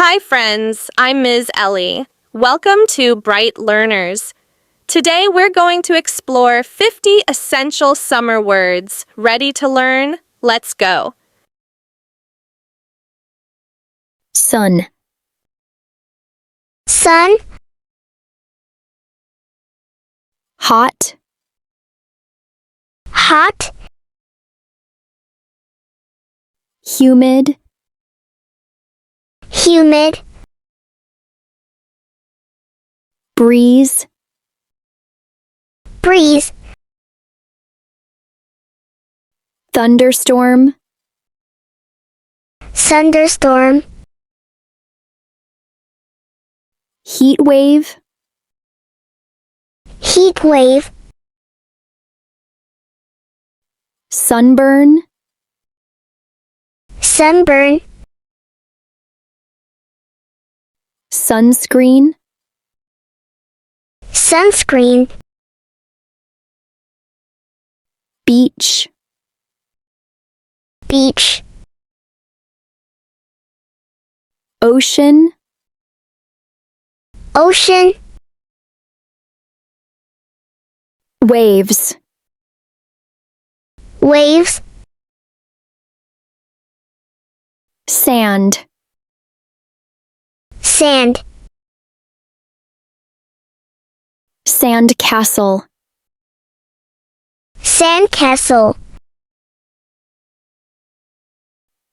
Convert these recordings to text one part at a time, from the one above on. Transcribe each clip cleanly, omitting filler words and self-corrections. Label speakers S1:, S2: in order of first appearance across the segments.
S1: Hi friends, I'm Ms. Ellie. Welcome to Bright Learners. Today we're going to explore 50 essential summer words. Ready to learn? Let's go.
S2: Sun,
S3: Sun,
S2: hot,
S3: hot,
S2: humid,
S3: humid,
S2: breeze,
S3: breeze,
S2: thunderstorm,
S3: thunderstorm,
S2: heat wave,
S3: heat wave,
S2: sunburn,
S3: sunburn,
S2: sunscreen,
S3: sunscreen,
S2: beach,
S3: beach,
S2: ocean,
S3: ocean,
S2: waves,
S3: waves,
S2: sand,
S3: sand,
S2: sandcastle,
S3: sandcastle,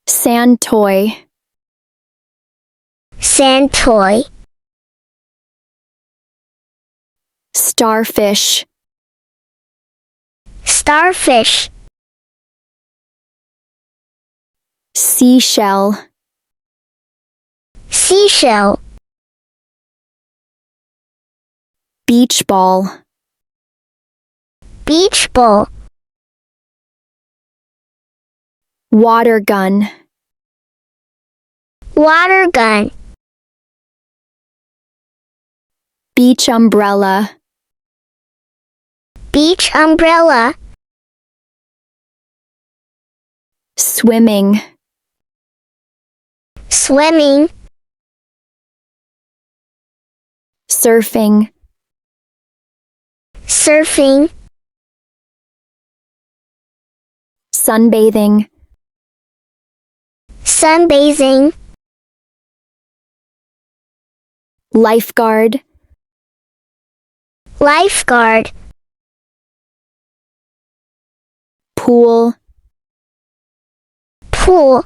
S2: sand toy,
S3: sand toy,
S2: starfish,
S3: starfish,
S2: seashell,
S3: seashell,
S2: beach ball,
S3: beach ball,
S2: water gun,
S3: water gun,
S2: beach umbrella,
S3: beach umbrella,
S2: swimming,
S3: swimming,
S2: surfing,
S3: surfing,
S2: sunbathing,
S3: sunbathing,
S2: lifeguard,
S3: lifeguard,
S2: pool,
S3: pool,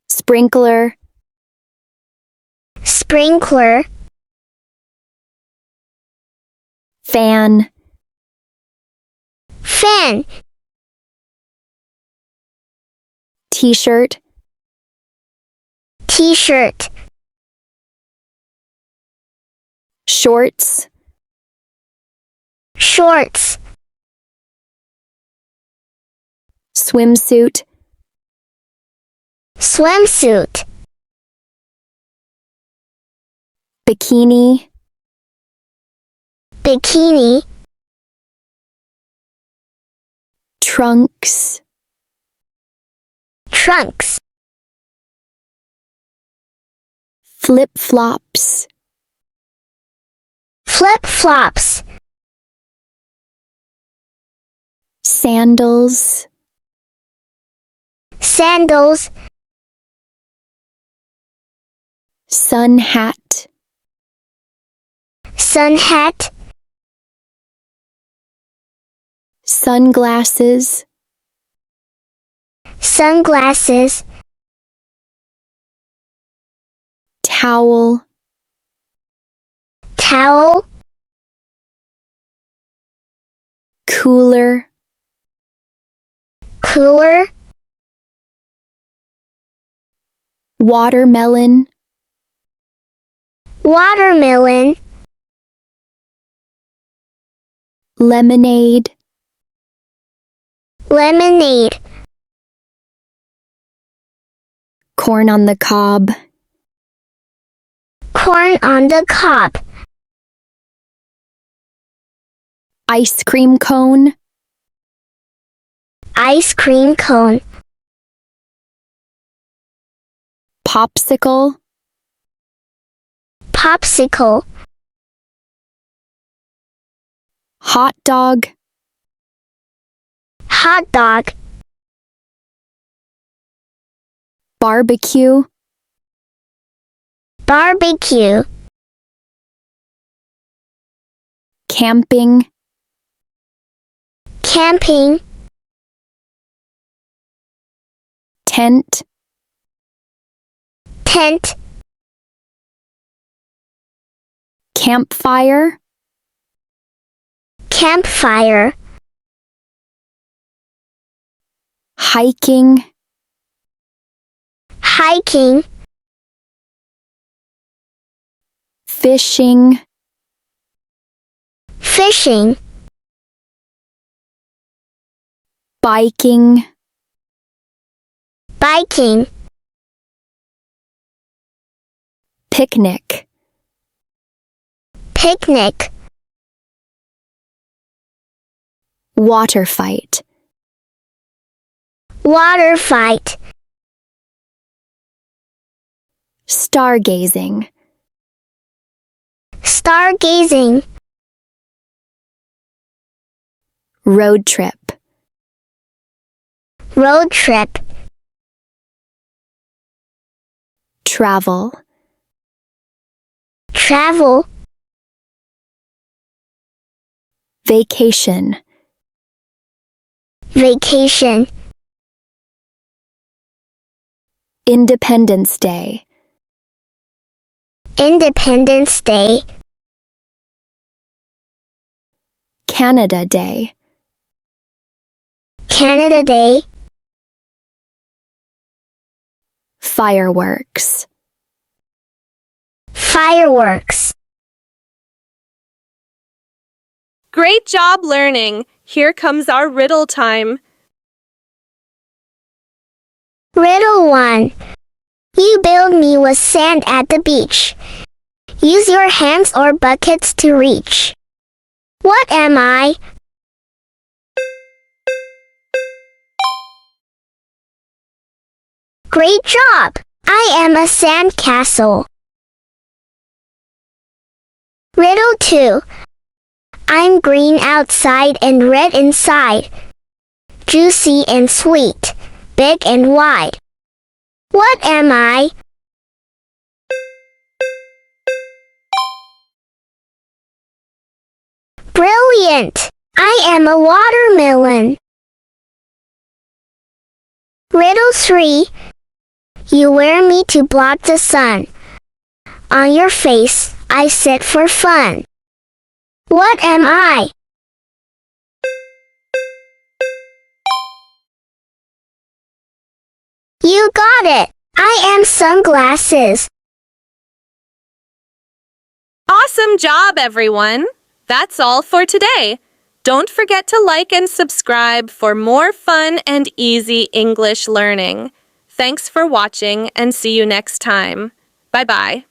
S2: sprinkler,
S3: sprinkler,
S2: fan,
S3: fan,
S2: t-shirt,
S3: t-shirt,
S2: shorts,
S3: shorts,
S2: swimsuit,
S3: swimsuit,
S2: bikini,
S3: bikini,
S2: trunks,
S3: trunks,
S2: flip-flops,
S3: flip-flops,
S2: sandals,
S3: sandals,
S2: sun hat,
S3: sun hat,
S2: sunglasses,
S3: sunglasses,
S2: towel,
S3: towel,
S2: cooler,
S3: cooler,
S2: watermelon,
S3: watermelon,
S2: lemonade,
S3: lemonade,
S2: corn on the cob,
S3: corn on the cob,
S2: ice cream cone,
S3: ice cream cone,
S2: popsicle,
S3: popsicle,
S2: hot dog,
S3: hot dog,
S2: barbecue,
S3: barbecue,
S2: camping,
S3: camping,
S2: tent,
S3: tent,
S2: campfire,
S3: campfire,
S2: hiking,
S3: hiking,
S2: fishing,
S3: fishing,
S2: biking,
S3: biking,
S2: picnic,
S3: picnic,
S2: water fight,
S3: water fight,
S2: stargazing,
S3: stargazing,
S2: road trip,
S3: road trip,
S2: travel,
S3: travel,
S2: vacation,
S3: vacation,
S2: Independence Day,
S3: Independence Day,
S2: Canada Day,
S3: Canada Day,
S2: fireworks,
S3: fireworks.
S1: Great job learning. Here comes our riddle time.
S3: Riddle 1. You build me with sand at the beach. Use your hands or buckets to reach. What am I? Great job! I am a sand castle. Riddle 2. I'm green outside and red inside. Juicy and sweet, big and wide. What am I? Brilliant! I am a watermelon. Riddle 3. You wear me to block the sun. On your face, I sit for fun. What am I? You got it! I am sunglasses.
S1: Awesome job, everyone! That's all for today. Don't forget to like and subscribe for more fun and easy English learning. Thanks for watching and see you next time. Bye-bye.